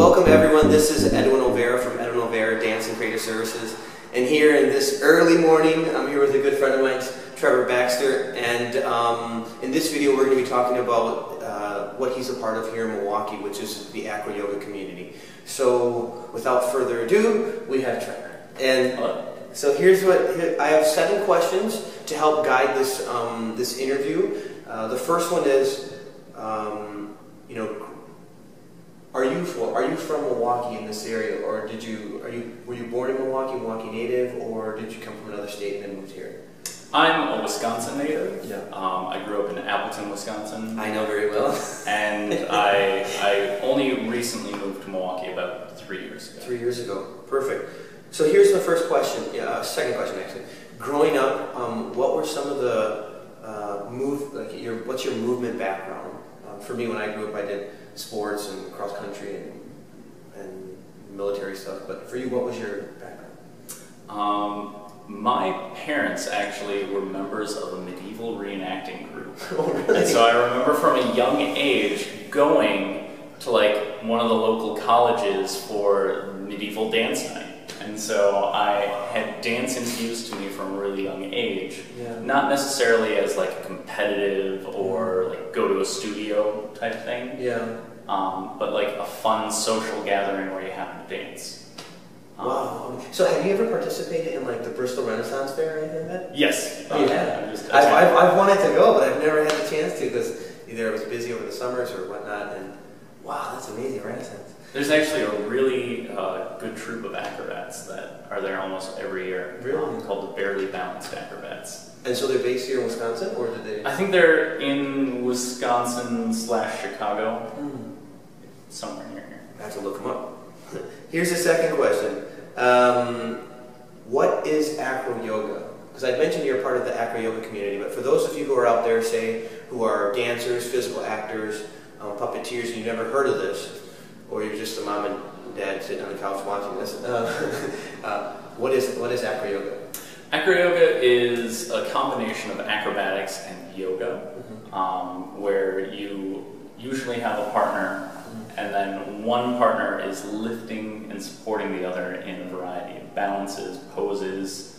Welcome everyone, this is Edwin Olvera from Edwin Olvera Dance and Creative Services. And here in this early morning, I'm here with a good friend of mine, Trevor Baxter. And in this video we're going to be talking about what he's a part of here in Milwaukee, which is the ACRO Yoga Community. So without further ado, we have Trevor. And so here's what, I have 7 questions to help guide this, this interview. The first one is, you know, are you from Milwaukee in this area, or were you born in Milwaukee, Milwaukee native, or did you come from another state and then moved here? I'm a Wisconsin native. Yeah. I grew up in Appleton, Wisconsin. I know very well. And I only recently moved to Milwaukee about 3 years ago. 3 years ago. Perfect. So here's the first question, second question actually. Growing up, what were some of the what's your movement background? For me, when I grew up, I did sports and cross country and military stuff. But for you, what was your background? My parents actually were members of a medieval reenacting group. Oh, really? And so I remember from a young age going to like one of the local colleges for medieval dance night. And so I had dance infused to me from a really young age. Yeah. Not necessarily as like a competitive or like go to a studio type thing. Yeah. But like a fun social gathering where you happen to dance. Wow. So have you ever participated in like the Bristol Renaissance Fair or anything like that? Yes. Yeah. I've wanted to go, but I've never had the chance to because either I was busy over the summers or whatnot. And wow, that's amazing, Renaissance. There's actually a really good troupe of acrobats that are there almost every year. Really? Called the Barely Balanced Acrobats. And so they're based here in Wisconsin, or did they? I think they're in Wisconsin/Chicago. Somewhere near here. I have to look them up. Here's the second question. What is ACRO Yoga? Because I mentioned you're part of the ACRO Yoga community, but for those of you who are out there, say, who are dancers, physical actors, puppeteers, and you've never heard of this, or you're just a mom and dad sitting on the couch watching this, what is ACRO Yoga? ACRO Yoga is a combination of acrobatics and yoga, where you usually have a partner, and then one partner is lifting and supporting the other in a variety of balances, poses,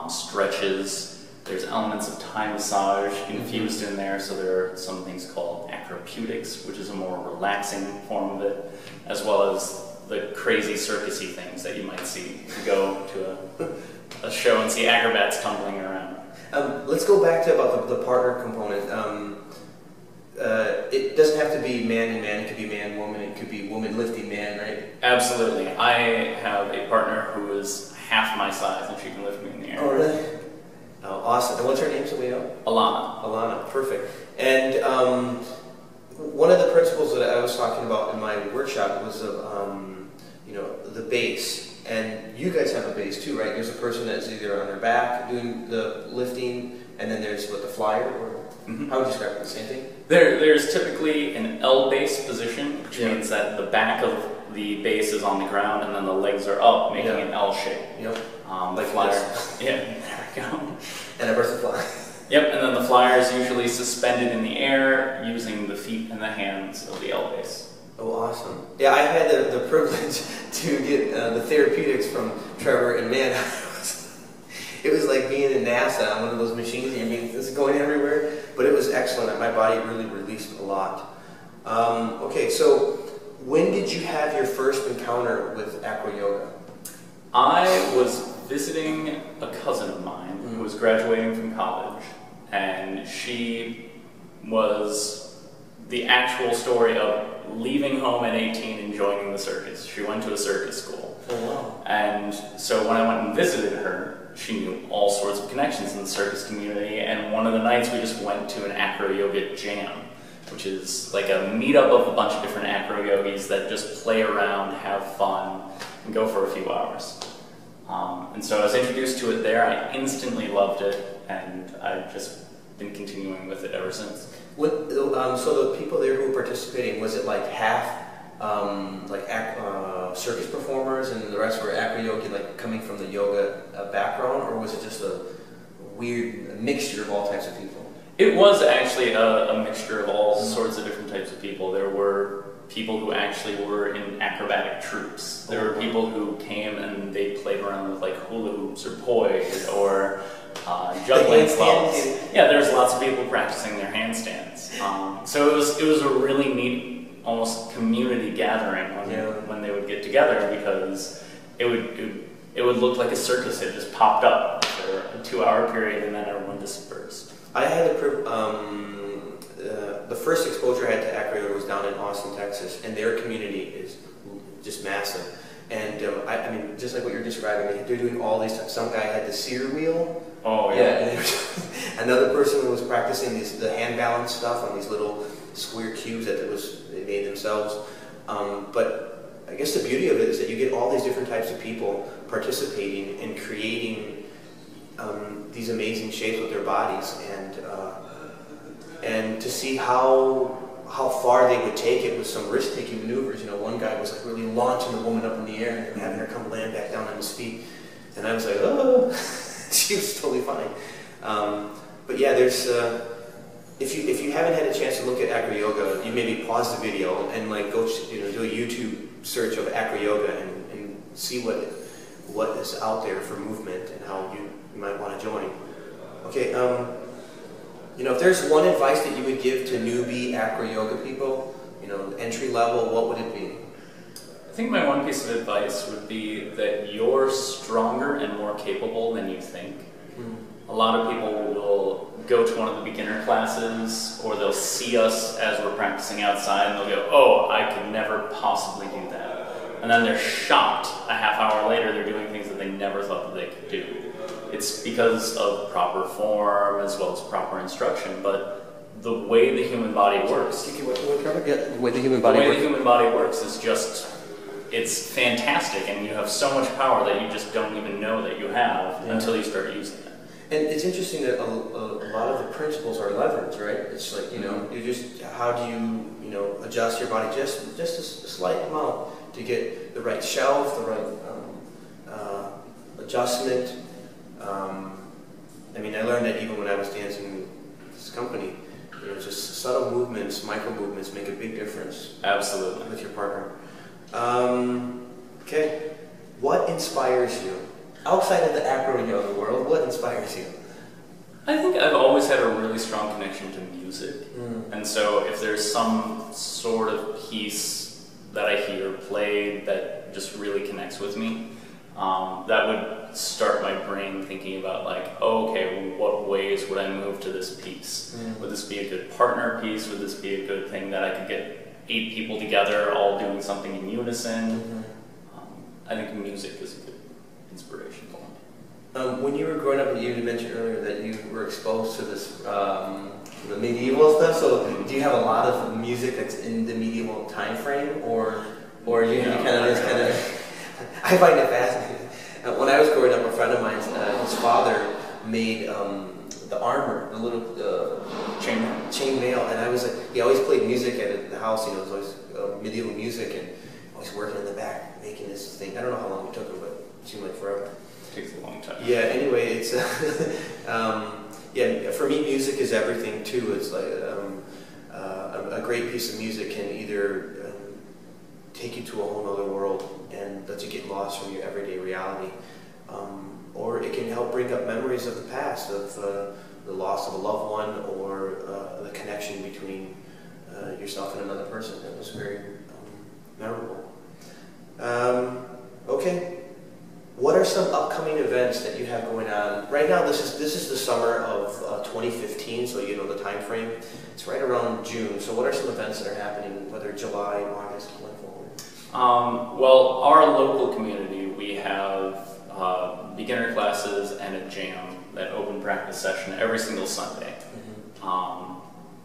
stretches. There's elements of Thai massage infused in there, so there are some things called acropeutics, which is a more relaxing form of it, as well as the crazy circusy things that you might see if you go to a show and see acrobats tumbling around. Let's go back to about the partner component. It doesn't have to be man and man, it could be man, woman, it could be woman lifting man, right? Absolutely. I have a partner who is half my size and she can lift me in the air. Oh, really? Oh, awesome. And what's her name so we know? Alana. Alana, perfect. And one of the principles that I was talking about in my workshop was you know, the base. And you guys have a base too, right? There's a person that's either on their back doing the lifting, and then there's what, the flyer, or how would you describe it? The same thing? There's typically an L base position, which means that the back of the base is on the ground and then the legs are up, making an L shape. Yep. The flyer. Yeah, there we go. And a burst fly. Yep, and then the flyer is usually suspended in the air using the feet and the hands of the L base. Oh, awesome. Yeah, I had the privilege to get the therapeutics from Trevor, and man, it was like being in NASA on one of those machines, and it's going everywhere, but it was excellent. My body really released a lot. Okay, so when did you have your first encounter with ACRO Yoga? I was visiting a cousin of mine who was graduating from college, and she was the actual story of leaving home at 18 and joining the circus. She went to a circus school. Oh, wow. And so when I went and visited her, she knew all sorts of connections in the circus community, and one of the nights we just went to an ACRO Yoga jam, which is like a meetup of a bunch of different ACRO yogis that just play around, have fun, and go for a few hours. And so I was introduced to it there. I instantly loved it, and I've just been continuing with it ever since. So the people there who were participating, was it like half circus performers and the rest were ACRO yogi, like coming from the yoga background, or was it just a weird mixture of all types of people? It was actually a mixture of all sorts of different types of people. There were people who actually were in acrobatic troops. There were people who came and they played around with like hula hoops or poise or juggling clubs. Yeah, there was lots of people practicing their handstands. So it was a really neat, almost community gathering when they would get together, because it would look like a circus had just popped up for a 2-hour period and then everyone dispersed. I had the first exposure I had to ACRO Yoga was down in Austin, Texas, and their community is just massive. And I mean, just like what you're describing, they're doing all these. Some guy had the sear wheel. Oh yeah. And another person was practicing the hand balance stuff on these little square cubes that they made themselves. But I guess the beauty of it is that you get all these different types of people participating and creating these amazing shapes with their bodies, and to see how far they would take it with some risk-taking maneuvers. You know, one guy was like really launching the woman up in the air and having her come land back down on his feet, and I was like, oh, she was totally fine. But yeah, there's if you haven't had a chance to look at ACRO Yoga, you maybe pause the video and like go do a YouTube search of ACRO Yoga and see what is out there for movement and how you might want to join. Okay. You know, if there's one advice that you would give to newbie ACRO Yoga people, you know, entry level, what would it be? I think my one piece of advice would be that you're stronger and more capable than you think. A lot of people will go to one of the beginner classes, or they'll see us as we're practicing outside and they'll go, oh, I could never possibly do that. And then they're shocked a half hour later they're doing things that they never thought that they could do. It's because of proper form as well as proper instruction, but the way the human body works. The way the human body works is just, it's fantastic, and you have so much power that you just don't even know that you have until you start using it. And it's interesting that a lot of the principles are levers, right? It's like, you know, you just, how do you know, adjust your body just a slight amount to get the right shelf, the right adjustment. I mean, I learned that even when I was dancing with this company, you know, just subtle movements, micro movements make a big difference. Absolutely. With your partner. Okay, what inspires you? Outside of the ACRO Yoga world, what inspires you? I think I've always had a really strong connection to music. And so if there's some sort of piece that I hear played that just really connects with me, that would start my brain thinking about like, oh, okay, well, what ways would I move to this piece? Would this be a good partner piece? Would this be a good thing that I could get 8 people together all doing something in unison? I think music is a good inspiration for me. When you were growing up, you mentioned earlier that you were exposed to this the medieval stuff. So do you have a lot of music that's in the medieval time frame, or you kind of I find it fascinating. When I was growing up, a friend of mine, his father made the armor, the little chain mail, and I was like, he always played music at the house. You know, it was always medieval music, and always working in the back making this thing. I don't know how long it took him, but it seemed like forever. It takes a long time. Yeah. Anyway, it's yeah. For me, music is everything too. It's like a great piece of music can either take you to a whole other world and let you get lost from your everyday reality, or it can help bring up memories of the past, of the loss of a loved one, or the connection between yourself and another person. That was very memorable. Okay, what are some upcoming events that you have going on right now? This is the summer of 2015, so you know the time frame. It's right around June. So what are some events that are happening, whether July, August, going forward? Well, our local community, we have beginner classes and a jam, that open practice session every single Sunday.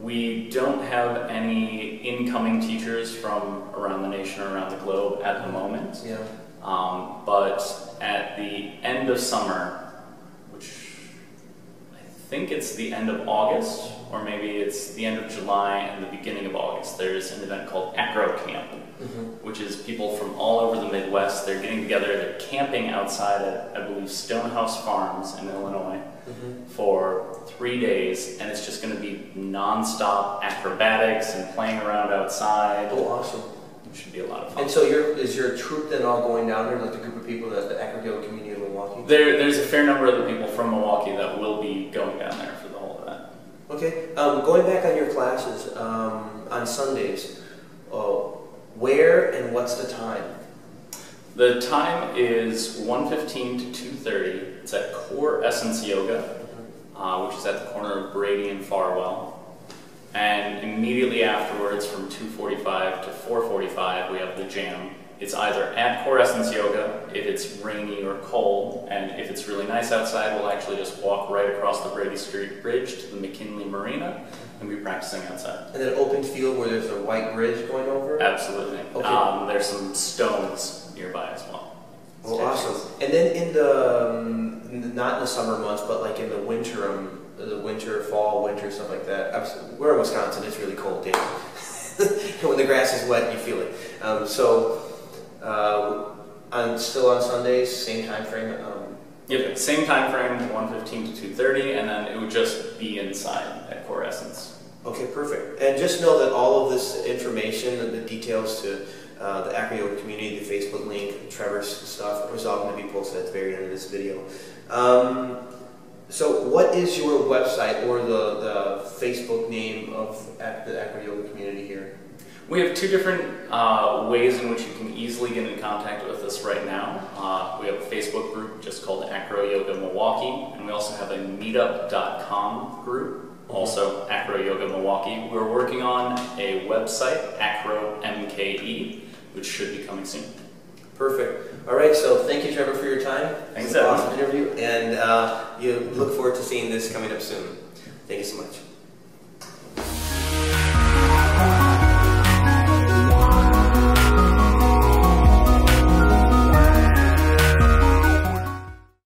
We don't have any incoming teachers from around the nation or around the globe at the moment. Yeah. But at the end of summer, which I think it's the end of August, or maybe it's the end of July and the beginning of August. There's an event called ACRO Camp, which is people from all over the Midwest. They're getting together, they're camping outside at, I believe, Stonehouse Farms in Illinois for 3 days, and it's just going to be non-stop acrobatics and playing around outside. Oh, awesome. It should be a lot of fun. And so is your troop then all going down there, like the group of people at the ACRO YOGA Community in Milwaukee? There's a fair number of the people from Milwaukee that will be going down there for the whole event. Okay. Going back on your classes, on Sundays, where and what's the time? The time is 1:15 to 2:30. It's at Core Essence Yoga, which is at the corner of Brady and Farwell. And immediately afterwards, from 2:45 to 4:45, we have the jam. It's either at Core Essence Yoga, if it's rainy or cold, and if it's really nice outside, we'll actually just walk right across the Brady Street Bridge to the McKinley Marina and be practicing outside. And an open field where there's a white bridge going over? Absolutely. Okay. There's some stones nearby as well. Oh, awesome. And then in the, not in the summer months, but like in the winter, fall, winter, stuff like that. We're in Wisconsin, it's really cold, damn. When the grass is wet, you feel it. Still on Sundays, same time frame? Yep, same time frame, 1:15 to 2:30, and then it would just be inside at Core Essence. Okay, perfect. And just know that all of this information and the details to the ACRO YOGA Community, the Facebook link, Trevor's stuff, is all going to be posted at the very end of this video. So what is your website or the Facebook name of the ACRO YOGA Community here? We have two different ways in which you can easily get in contact with us right now. We have a Facebook group just called ACRO YOGA Milwaukee, and we also have a meetup.com group, also ACRO YOGA Milwaukee. We're working on a website, ACRO-MKE, which should be coming soon. Perfect. All right, so thank you, Trevor, for your time. Thanks, Edwin. Awesome interview, and you look forward to seeing this coming up soon. Thank you so much.